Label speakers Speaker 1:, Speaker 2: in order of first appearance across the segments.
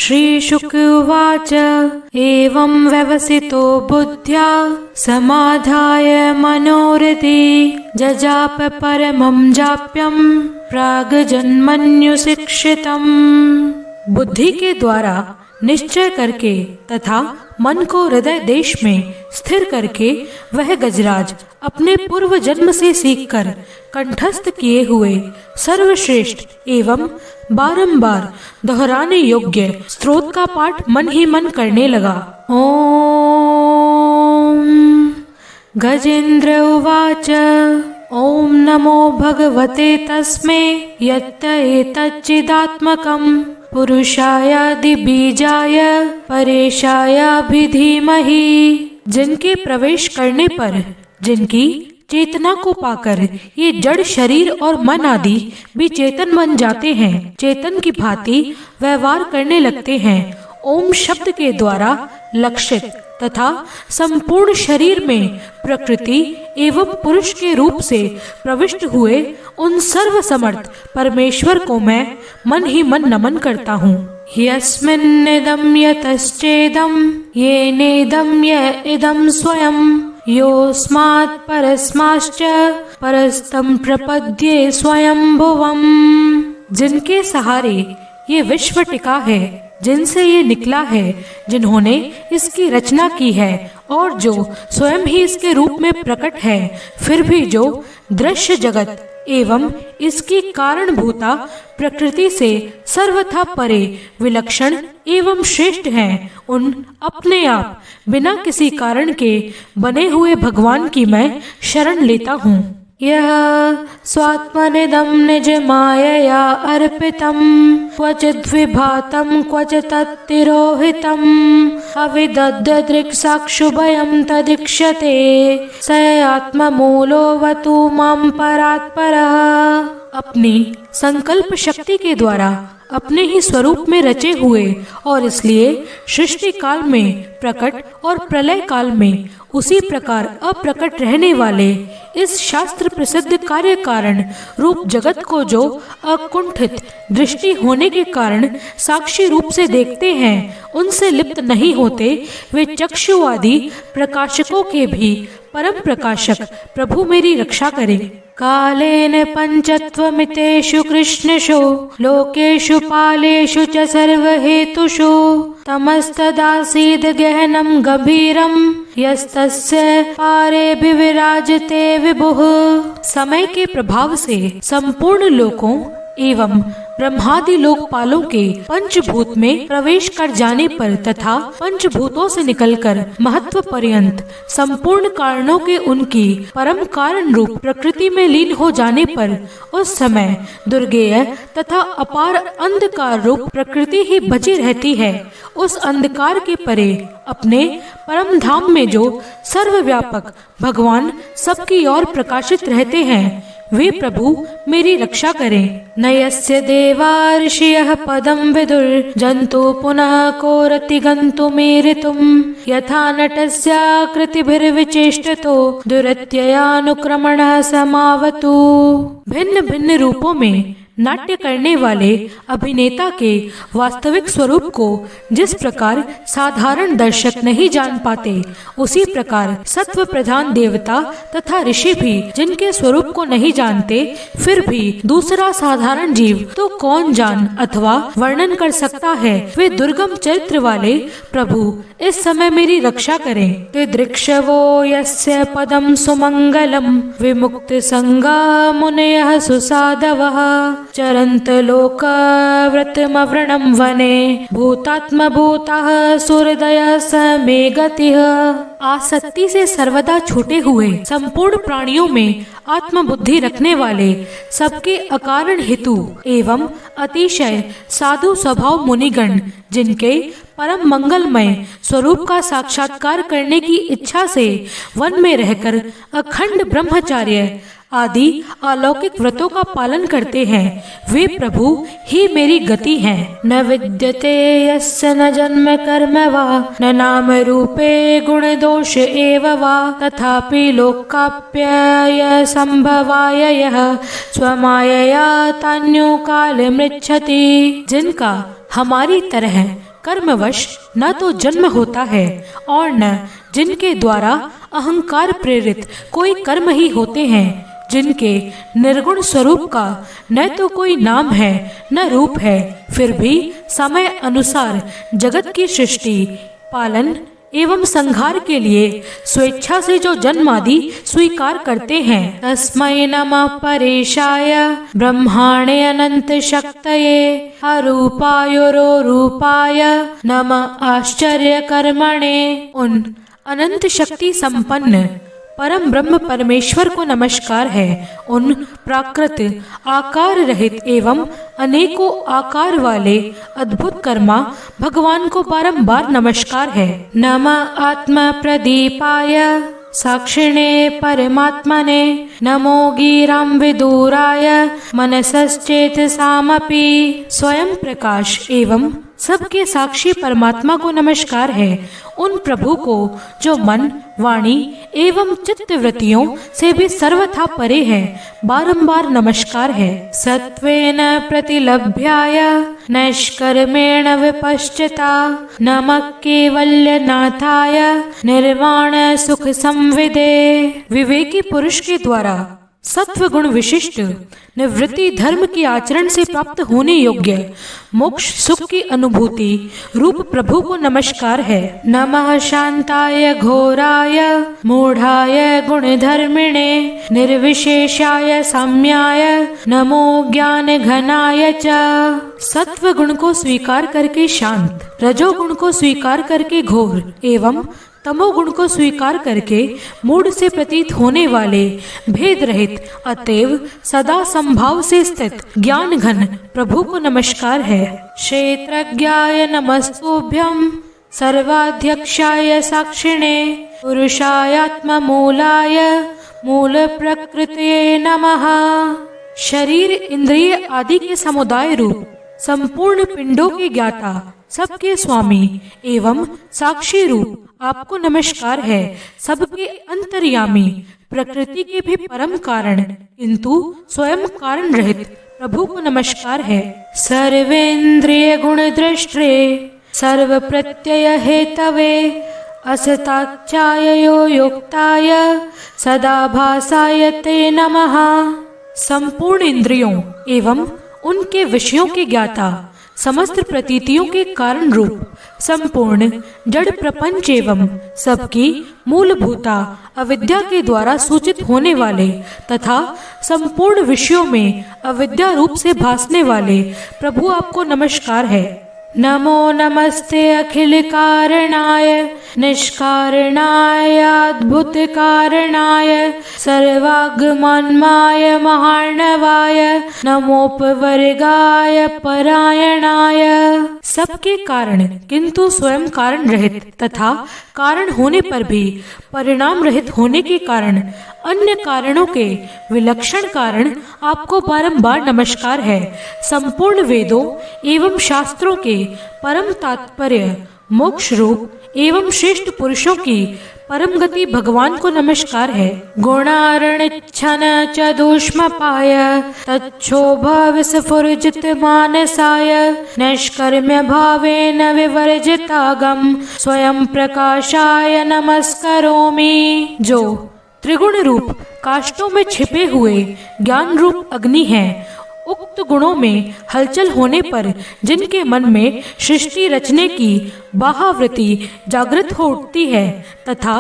Speaker 1: श्रीशुक उवाच एवं व्यवसितो बुद्ध्या समाधाय मनोरथी जजाप परमं जाप्यं प्रागजन्मन्युशिक्षितम्। बुद्धि के द्वारा निश्चय करके तथा मन को हृदय देश में स्थिर करके वह गजराज अपने पूर्व जन्म से सीखकर कंठस्थ किए हुए सर्वश्रेष्ठ एवं बारंबार दोहराने योग्य स्तोत्र का पाठ मन ही मन करने लगा। ओम गजेंद्र उवाच ओम नमो भगवते तस्मै यत् एतच्चिदात्मकम् पुरुषायादि बीजाय परेशायाभिधीमहि। जिनके प्रवेश करने पर, जिनकी चेतना को पाकर ये जड़ शरीर और मन आदि भी चेतन बन जाते हैं, चेतन की भांति व्यवहार करने लगते हैं। ओम शब्द के द्वारा लक्षित तथा संपूर्ण शरीर में प्रकृति एवं पुरुष के रूप से प्रविष्ट हुए उन सर्व समर्थ परमेश्वर को मैं मन ही मन नमन करता हूँ। यस्मिन्निदं यतश्चेदं येनेदं य इदं स्वयं योऽस्मात् परस्माश्च परस्तं प्रपद्ये स्वयंभुवम्। जिनके सहारे ये विश्व टिका है, जिनसे ये निकला है, जिन्होंने इसकी रचना की है और जो स्वयं ही इसके रूप में प्रकट है, फिर भी जो दृश्य जगत एवं इसकी कारणभूता प्रकृति से सर्वथा परे विलक्षण एवं श्रेष्ठ हैं, उन अपने आप बिना किसी कारण के बने हुए भगवान की मैं शरण लेता हूँ। यह स्वात्मनिदं निज मायया अर्पितं क्वचिद् विभातं क्वचित् तत्तिरोहितं अविदग्धदृक्साक्षुभयं तदीक्षते स आत्ममूलोऽवतु मां परात्परः। अपनी संकल्प शक्ति के द्वारा अपने ही स्वरूप में रचे हुए और इसलिए सृष्टि काल में प्रकट और प्रलय काल में उसी प्रकार अप्रकट रहने वाले इस शास्त्र प्रसिद्ध कार्य कारण रूप जगत को जो अकुंठित दृष्टि होने के कारण साक्षी रूप से देखते हैं, उनसे लिप्त नहीं होते, वे चक्षु आदि प्रकाशकों के भी परम प्रकाशक प्रभु मेरी रक्षा करें। कालेन पंचत्वमितेषु कृष्णेषु लोकेषु पालेषु च सर्वहेतुषु तमस्तदासीद गहनं गभीरं यस्तस्य पारे विराजते विभुः। समय के प्रभाव से संपूर्ण लोकों एवं ब्रह्मादि लोकपालों के पंचभूत में प्रवेश कर जाने पर तथा पंचभूतों से निकलकर महत्व पर्यंत संपूर्ण कारणों के उनकी परम कारण रूप प्रकृति में लीन हो जाने पर उस समय दुर्गेय तथा अपार अंधकार रूप प्रकृति ही बची रहती है। उस अंधकार के परे अपने परम धाम में जो सर्वव्यापक भगवान सबकी ओर प्रकाशित रहते हैं, वे प्रभु मेरी रक्षा करें। नयस्य देवा ऋषयः पदं विदुर् जन्तु पुनः कोरति गन्तुमीरितुम् यथा नटस्याकृतिभिर्विचेष्टतो दुरत्ययानुक्रमणः समावतु। भिन्न भिन्न रूपों में नाट्य करने वाले अभिनेता के वास्तविक स्वरूप को जिस प्रकार साधारण दर्शक नहीं जान पाते, उसी प्रकार सत्व प्रधान देवता तथा ऋषि भी जिनके स्वरूप को नहीं जानते, फिर भी दूसरा साधारण जीव तो कौन जान अथवा वर्णन कर सकता है। वे दुर्गम चरित्र वाले प्रभु इस समय मेरी रक्षा करें। तिदृक्षवो यस्य पदं सुमंगलम विमुक्त संगा मुनयः सुसाधवः चरन्त लोक व्रतमव्रणं वने भूतात्म भूतः सुहृदयः समे गतिः। आसक्ति से सर्वदा छूटे हुए संपूर्ण प्राणियों में आत्मबुद्धि रखने वाले सबके अकारण हेतु एवं अतिशय साधु स्वभाव मुनिगण, जिनके परम मंगलमय स्वरूप का साक्षात्कार करने की इच्छा से वन में रहकर अखंड ब्रह्मचार्य आदि अलौकिक व्रतों का पालन करते हैं, वे प्रभु ही मेरी गति हैं। न विद्यते यस्य न जन्म कर्म वा न नाम रूपे गुण दोष एव वा तथापि लोकाप्यय संभवाय यः स्वमायया तान्यो काल मृच्छति। जिनका हमारी तरह कर्मवश न तो जन्म होता है और न जिनके द्वारा अहंकार प्रेरित कोई कर्म ही होते हैं, जिनके निर्गुण स्वरूप का न तो कोई नाम है न रूप है, फिर भी समय अनुसार जगत की सृष्टि, पालन एवं संहार के लिए स्वेच्छा से जो जन्म आदि स्वीकार करते हैं, तस्मै नमः परेशाय ब्रह्माणे अनंत शक्तये अरूपायोरो रूपाय नमः आश्चर्य कर्मणे। उन अनंत शक्ति संपन्न परम ब्रह्म परमेश्वर को नमस्कार है। उन प्राकृत आकार रहित एवं अनेकों आकार वाले अद्भुत कर्मा भगवान को बारंबार नमस्कार है। नमः आत्मा प्रदीपाय साक्षिणे परमात्मने नमो गिरां विदुराय मनसश्चेतसामपि। स्वयं प्रकाश एवं सबके साक्षी परमात्मा को नमस्कार है। उन प्रभु को जो मन, वाणी एवं चित्त वृत्तियों से भी सर्वथा परे है, बारंबार नमस्कार है। सत्वेन प्रतिलभ्याय नैष्कर्मेण विपश्चिता नमः केवल्यनाथाय निर्वाण सुख संविदे। विवेकी पुरुष के द्वारा सत्व गुण विशिष्ट निवृत्ति धर्म के आचरण से प्राप्त होने योग्य मोक्ष सुख की अनुभूति रूप प्रभु को नमस्कार है। नमः शांताय घोराय मूढ़ाय गुणधर्मिणे निर्विशेषाय साम्याय नमो ज्ञान घनाय च। सत्व गुण को स्वीकार करके शांत, रजोगुण को स्वीकार करके घोर एवं तमोगुण को स्वीकार करके मूढ़ से प्रतीत होने वाले भेद रहित अतएव सदा संभाव से स्थित ज्ञान घन प्रभु को नमस्कार है। क्षेत्रज्ञाय नमस्तुभ्यं सर्वाध्यक्षाय साक्षिणे पुरुषायात्म मूलाय मूल प्रकृतये नमः। शरीर, इंद्रिय आदि के समुदाय रूप संपूर्ण पिंडों के ज्ञाता, सबके स्वामी एवं साक्षी रूप आपको नमस्कार है। सबके अंतर्यामी, प्रकृति के भी परम कारण किंतु स्वयं कारण रहित प्रभु को नमस्कार है। सर्वेंद्रिय गुण दृष्टे सर्व प्रत्यय हेतवे असताचायो युक्ताय सदा भासाय ते नमः। संपूर्ण इंद्रियों एवं उनके विषयों के ज्ञाता, समस्त प्रतीतियों के कारण रूप, संपूर्ण जड़ प्रपंच एवं सबकी मूलभूता अविद्या के द्वारा सूचित होने वाले तथा संपूर्ण विषयों में अविद्या रूप से भासने वाले प्रभु आपको नमस्कार है। नमो नमस्ते अखिल कारणाय निष्कारणाय अद्भुत कारणाय सर्वागमन्माय महार्णवाय नमोपवर्गाय परायणाय। सबके कारण किंतु स्वयं कारण रहित तथा कारण होने पर भी परिणाम रहित होने के कारण अन्य कारणों के विलक्षण कारण आपको बारंबार नमस्कार है। संपूर्ण वेदों एवं शास्त्रों के परम तात्पर्य, मोक्ष रूप एवं श्रेष्ठ पुरुषों की परम गति भगवान को नमस्कार है। गुणार्णिच्छन च दूष्मपाय तच्छोभ विस्फुरजित मानसाय नैष्कर्म्य भावेन विवर्जितागम स्वयं प्रकाशाय नमस्करोमि। जो त्रिगुण रूप काष्ठों में छिपे हुए ज्ञान रूप अग्नि है, उक्त गुणों में हलचल होने पर जिनके मन में सृष्टि रचने की बाहावृत्ति जागृत हो उठती है तथा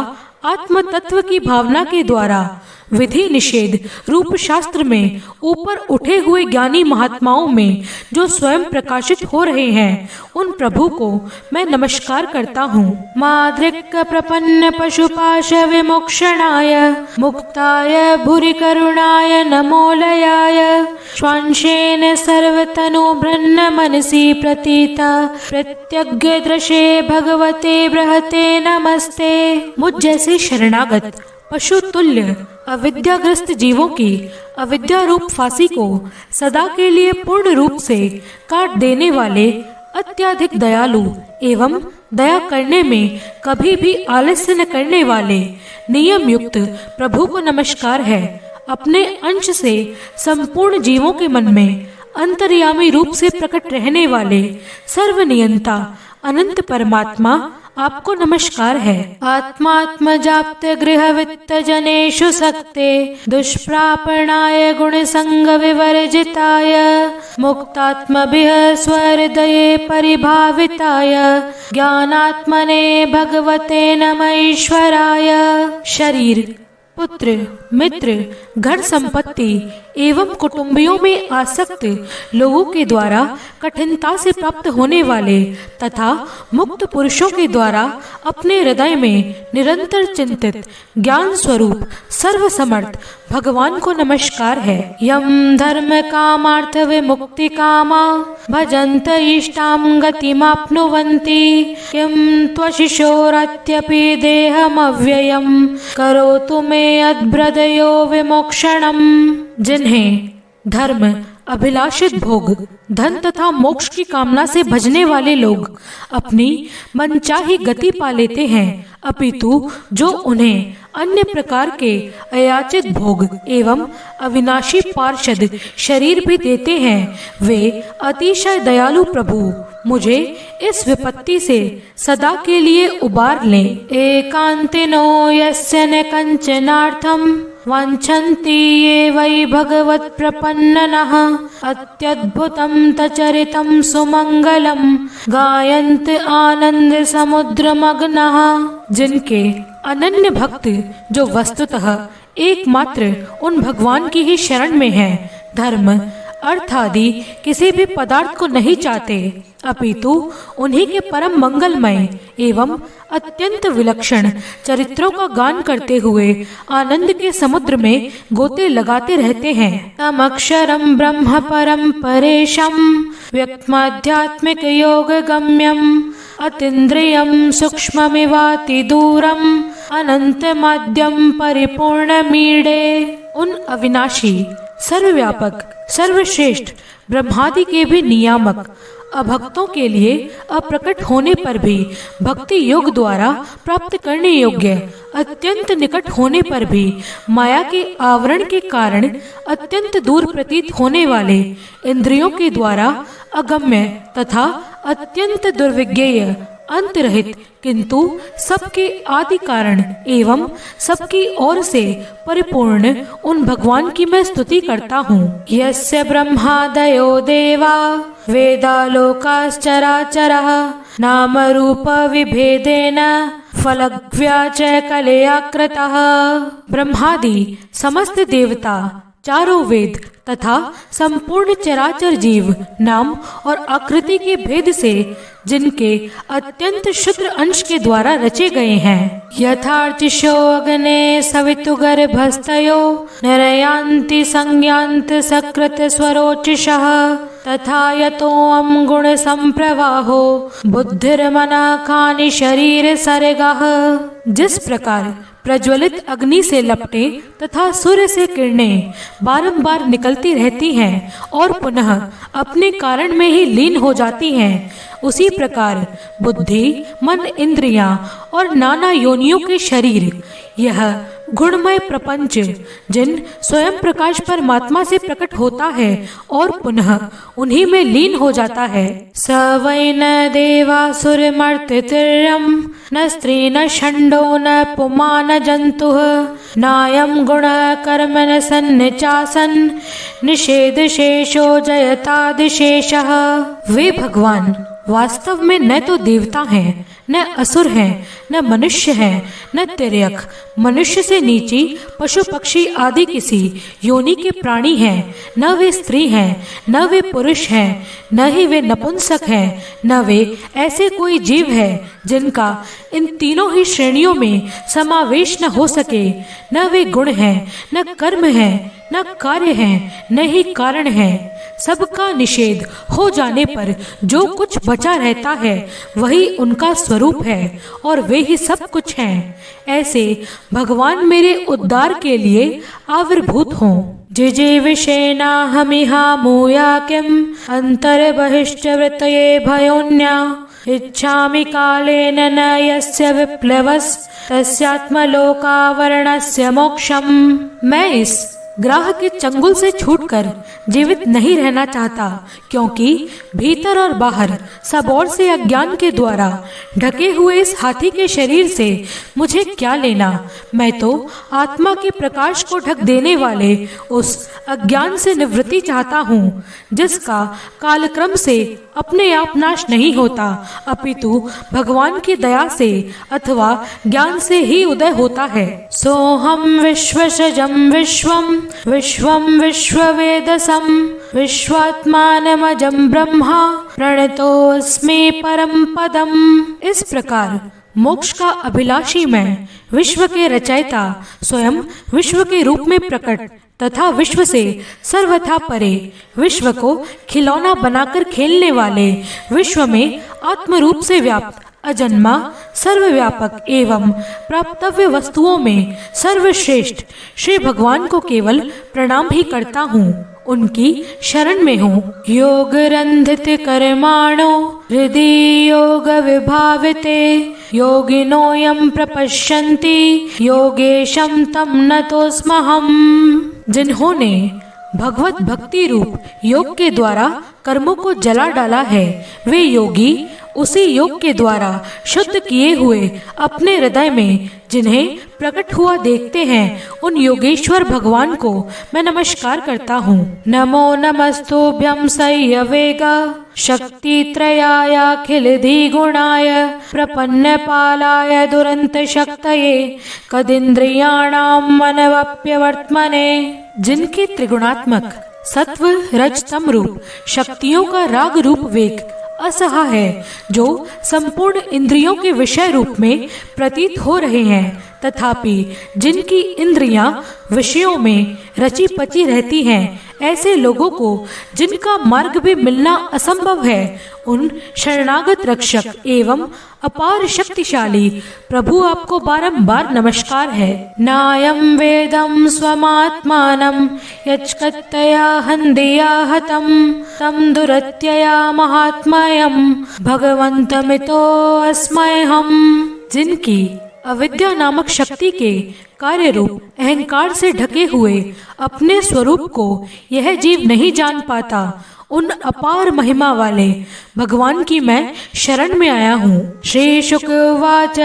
Speaker 1: आत्म तत्व की भावना के द्वारा विधि निषेध रूप शास्त्र में ऊपर उठे हुए ज्ञानी महात्माओं में जो स्वयं प्रकाशित हो रहे हैं, उन प्रभु को मैं नमस्कार करता हूँ। माद्रिक प्रपन्न पशुपाश विमोक्षणाय मुक्ताय भूरि करुणाय नमोलयाय श्वांशेन सर्वतनु ब्रह्म मनसि प्रतीता प्रत्यज्ञ दृशे भगवते बृहते नमस्ते। मुझ जैसे शरणागत पशु तुल्य अविद्याग्रस्त जीवों की अविद्या रूप फांसी को सदा के लिए पूर्ण रूप से काट देने वाले अत्यधिक दयालु एवं दया करने में कभी भी आलस्य न करने वाले नियम युक्त प्रभु को नमस्कार है। अपने अंश से संपूर्ण जीवों के मन में अंतर्यामी रूप से प्रकट रहने वाले सर्वनियंता अनंत परमात्मा आपको नमस्कार है। आत्मात्मजाप्त गृह वित्त जनेषु सक्ते दुष्प्रापणाय गुण संग विवर्जिताय मुक्तात्मभिः स्वहृदये परिभाविताय ज्ञानात्मने भगवते नमः ईश्वराय। शरीर, पुत्र, मित्र, घर संपत्ति एवं कुटुंबियों में आसक्त लोगों के द्वारा कठिनता से प्राप्त होने वाले तथा मुक्त पुरुषों के द्वारा अपने हृदय में निरंतर चिंतित ज्ञान स्वरूप सर्वसमर्थ भगवान को नमस्कार है। यम धर्म कामार्थ विमुक्ति कामा भजन्त इष्टां गतिमाप्नुवन्ति किं त्वशिशोरत्यपि देहमव्ययम् करोतु मे अद्भृदयो विमोक्षणम्। जिन्हें धर्म, अभिलाषित भोग, धन तथा मोक्ष की कामना से भजने वाले लोग अपनी मनचाही गति पा लेते हैं, अपितु जो उन्हें अन्य प्रकार के अयाचित भोग एवं अविनाशी पार्षद शरीर भी देते हैं, वे अतिशय दयालु प्रभु मुझे इस विपत्ति से सदा के लिए उबार लें। एकांतिनो यस्य न कंचनार्थम वाञ्छन्ति ये वै भगवत् प्रपन्ननः अत्यद्भुतं तचरितं सुमंगलम गायन्त आनंद समुद्रमग्नः। जिनके अनन्य भक्त जो वस्तुतः एकमात्र उन भगवान की ही शरण में हैं, धर्म, अर्थ आदि किसी भी पदार्थ को नहीं चाहते, अपितु उन्हीं के परम मंगलमय एवं अत्यंत विलक्षण चरित्रों का गान करते हुए आनंद के समुद्र में गोते लगाते रहते हैं। तम अक्षरम ब्रह्म परम परेशम व्यक्तमाध्यात्मिक योग गम्यम अतीन्द्रियम सूक्ष्ममिवाति दूरम अनंत माध्यम परिपूर्ण मीडे। उन अविनाशी, सर्वव्यापक, सर्वश्रेष्ठ ब्रह्मादि के भी नियामक, अभक्तों के लिए अप्रकट होने पर भी भक्ति योग द्वारा प्राप्त करने योग्य, अत्यंत निकट होने पर भी माया के आवरण के कारण अत्यंत दूर प्रतीत होने वाले, इंद्रियों के द्वारा अगम्य तथा अत्यंत दुर्विज्ञेय, अंत रहित किंतु सबके आदि कारण एवं सबकी ओर से परिपूर्ण उन भगवान की मैं स्तुति करता हूँ। यस्य ब्रह्मादयो देवा वेदालोकाश्चराचरः नाम रूप विभेदेन फलग्व्याच कलया कृतः। ब्रह्मादि समस्त देवता, चारों वेद तथा संपूर्ण चराचर जीव नाम और आकृति के भेद से जिनके अत्यंत शुद्र अंश के द्वारा रचे गए हैं। यथार्चिशो अग्ने सवितुगर्भस्थयो नरयांति संज्ञान्त सकृत स्वरोचिषः तथा यतोऽम गुण संप्रवाहो बुद्धिर्मनः कानि शरीर सर्गः। जिस प्रकार प्रज्वलित अग्नि से लपटे तथा सूर्य से किरणें बारंबार निकलती रहती हैं और पुनः अपने कारण में ही लीन हो जाती हैं, उसी प्रकार बुद्धि, मन, इंद्रियां और नाना योनियों के शरीर, यह गुणमय प्रपंच जिन स्वयं प्रकाश परमात्मा से प्रकट होता है और पुनः उन्हीं में लीन हो जाता है। स वै न देवासुरमर्त्यतिर्यं न स्त्री न षण्डो न पुमान जंतुः नायं गुण कर्म न सन्निचासन निषेध शेषो जयतादिशेषः। वे भगवान वास्तव में न तो देवता हैं, न असुर हैं, न मनुष्य हैं, न तिर्यक मनुष्य से नीची पशु पक्षी आदि किसी योनि के प्राणी हैं, न वे स्त्री हैं, न वे पुरुष हैं, न ही वे नपुंसक हैं, न वे ऐसे कोई जीव है जिनका इन तीनों ही श्रेणियों में समावेश न हो सके। न वे गुण हैं, न कर्म हैं, न कार्य हैं, न ही कारण हैं। सबका निषेध हो जाने पर जो कुछ बचा रहता है वही उनका स्वरूप है और वे ही सब कुछ हैं। ऐसे भगवान मेरे उद्धार के लिए आविर्भूत हों। जिजे विषेना हमिहा मूया किम अंतर बहिश्च वृत्तये भयोन्या इच्छामि कालेन न यस्य विप्लवस् तस्यात्मलोकावरणस्य मोक्षम्। मैं इस ग्राह के चंगुल से छूटकर जीवित नहीं रहना चाहता, क्योंकि भीतर और बाहर सब ओर से अज्ञान के द्वारा ढके हुए इस हाथी के शरीर से मुझे क्या लेना। मैं तो आत्मा के प्रकाश को ढक देने वाले उस अज्ञान से निवृत्ति चाहता हूँ, जिसका कालक्रम से अपने आप नाश नहीं होता, अपितु भगवान की दया से अथवा ज्ञान से ही उदय होता है। सोहम विश्वशजं विश्वम विश्वम विश्ववेदसं विश्वात्मानमजं ब्रह्मा प्रणतोऽस्मि परम पदम। इस प्रकार मोक्ष का अभिलाषी मैं, विश्व के रचयिता, स्वयं विश्व के रूप में प्रकट तथा विश्व से सर्वथा परे, विश्व को खिलौना बनाकर खेलने वाले, विश्व में आत्म रूप से व्याप्त, अजन्मा, सर्वव्यापक एवं प्राप्तव्य वस्तुओं में सर्वश्रेष्ठ श्री भगवान को केवल प्रणाम ही करता हूँ, उनकी शरण में हूँ। योग रंधित कर्माणो हृदि योग विभाविते योगिनो यम प्रपश्यन्ति योगेशम तम नतोस्म्यहम्। जिन्होंने भगवत भक्ति रूप योग के द्वारा कर्मों को जला डाला है, वे योगी उसी योग के द्वारा शुद्ध किए हुए अपने हृदय में जिन्हें प्रकट हुआ देखते हैं, उन योगेश्वर भगवान को मैं नमस्कार करता हूँ। नमो नमस्तुभ्यं सय्यवेगा शक्ति त्रयायाखिल द्विगुणाय प्रपन्न पालाय दुरंत शक्तये कदिंद्रियाणां मनवप्यवर्त्मने। जिनके त्रिगुणात्मक सत्व रज तम रूप शक्तियों का राग रूप वेग असहा है, जो संपूर्ण इंद्रियों के विषय रूप में प्रतीत हो रहे हैं, तथापि जिनकी इंद्रियां विषयों में रची पची रहती हैं, ऐसे लोगों को जिनका मार्ग भी मिलना असंभव है, उन शरणागत रक्षक एवं अपार शक्तिशाली प्रभु आपको बारंबार नमस्कार है। नायं वेदं स्वमात्मानं यच्कत्तया हन्दिया हतं तं दुरत्यया महात्म्यं भगवन्तमितो अस्म्यहम्। जिनकी अविद्या नामक शक्ति के कार्य रूप अहंकार से ढके हुए अपने स्वरूप को यह जीव नहीं जान पाता, उन अपार महिमा वाले भगवान की मैं शरण में आया हूँ। श्री शुक उवाच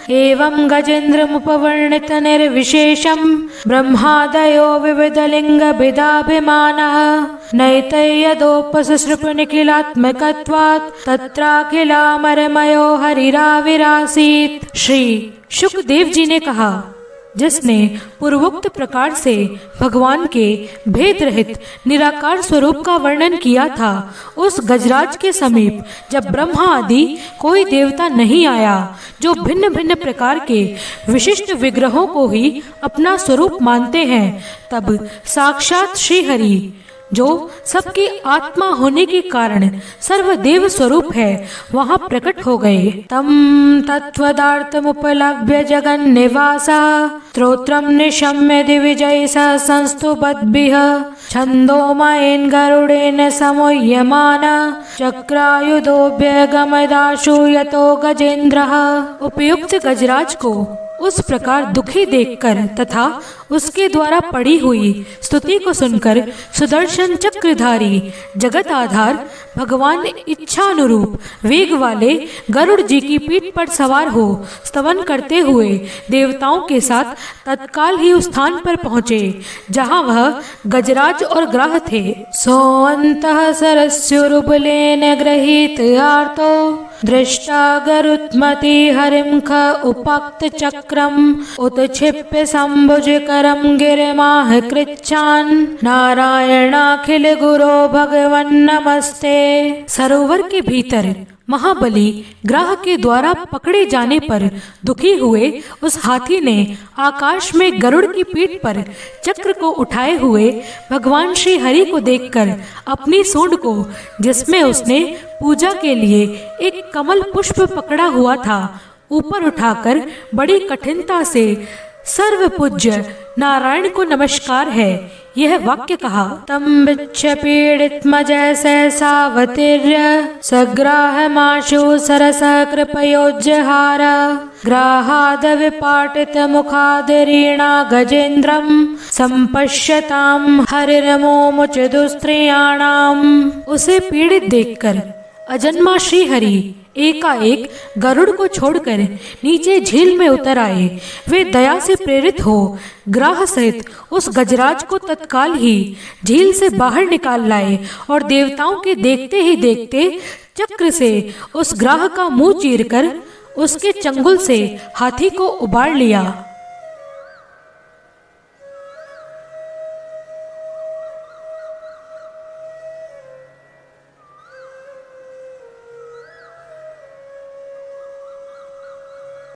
Speaker 1: एवं गजेन्द्रमुपवर्णित निर्विशेषं ब्रह्मादयो विविधलिंग भेदाभिमानः नैतयदोपसृप निखिलात्मकत्वात् तत्राखिलामरमयो हरिराविरासीत्। श्री शुकदेव जी ने कहा, जिसने पूर्वोक्त प्रकार से भगवान के भेद रहित निराकार स्वरूप का वर्णन किया था, उस गजराज के समीप जब ब्रह्मा आदि कोई देवता नहीं आया, जो भिन्न भिन्न प्रकार के विशिष्ट विग्रहों को ही अपना स्वरूप मानते हैं, तब साक्षात श्री हरि, जो सबकी आत्मा होने के कारण सर्वदेव स्वरूप है, वहाँ प्रकट हो गए। तम तत्वदार्थमुपलभ्य जगन्निवासः स्तोत्रं निशम्य दिविजयसः संस्तुवद्भिः छन्दोमयेन गरुडेन समूह्यमान चक्रायुधोऽभ्यगमदाशु यतो गजेन्द्रः। उपयुक्त गजराज को उस प्रकार दुखी देखकर तथा उसके द्वारा पढ़ी हुई स्तुति को सुनकर सुदर्शन चक्रधारी जगत आधार भगवान इच्छानुरूप वेग वाले गरुड़ जी की पीठ पर सवार हो स्तवन करते हुए देवताओं के साथ तत्काल ही उस स्थान पर पहुँचे जहाँ वह गजराज और ग्राह थे। सोऽन्तः सरस्युरुबलेन गृहीत आर्तो दृष्टा गरुत्मति हरिं ख उपाक्त चक्रम उत्क्षिप्य संभुजकरं गिरिमाह कृच्छान नारायणाखिल गुरो भगवन् नमस्ते। सरोवर के भीतर महाबली ग्राह के द्वारा पकड़े जाने पर दुखी हुए उस हाथी ने आकाश में गरुड़ की पीठ पर चक्र को उठाए हुए भगवान श्री हरि को देखकर अपनी सूंड को, जिसमें उसने पूजा के लिए एक कमल पुष्प पकड़ा हुआ था, ऊपर उठाकर बड़ी कठिनता से सर्व पूज्य नारायण को नमस्कार है। यह वाक्य कहा। तम बिच्छ पीड़ितमजय सहसावतीर्य सग्राहमाशु सरस कृपयोज्जहार ग्राहाद विपाटित मुखादिरीणा गजेन्द्रम संपश्यताम हरिर्मोमुच दुस्त्रियाणाम। उसे पीड़ित देखकर अजन्मा श्री हरि एकाएक गरुड़ को छोड़कर नीचे झील में उतर आए। वे दया से प्रेरित हो ग्राह सहित उस गजराज को तत्काल ही झील से बाहर निकाल लाए और देवताओं के देखते ही देखते चक्र से उस ग्राह का मुंह चीरकर उसके चंगुल से हाथी को उबार लिया।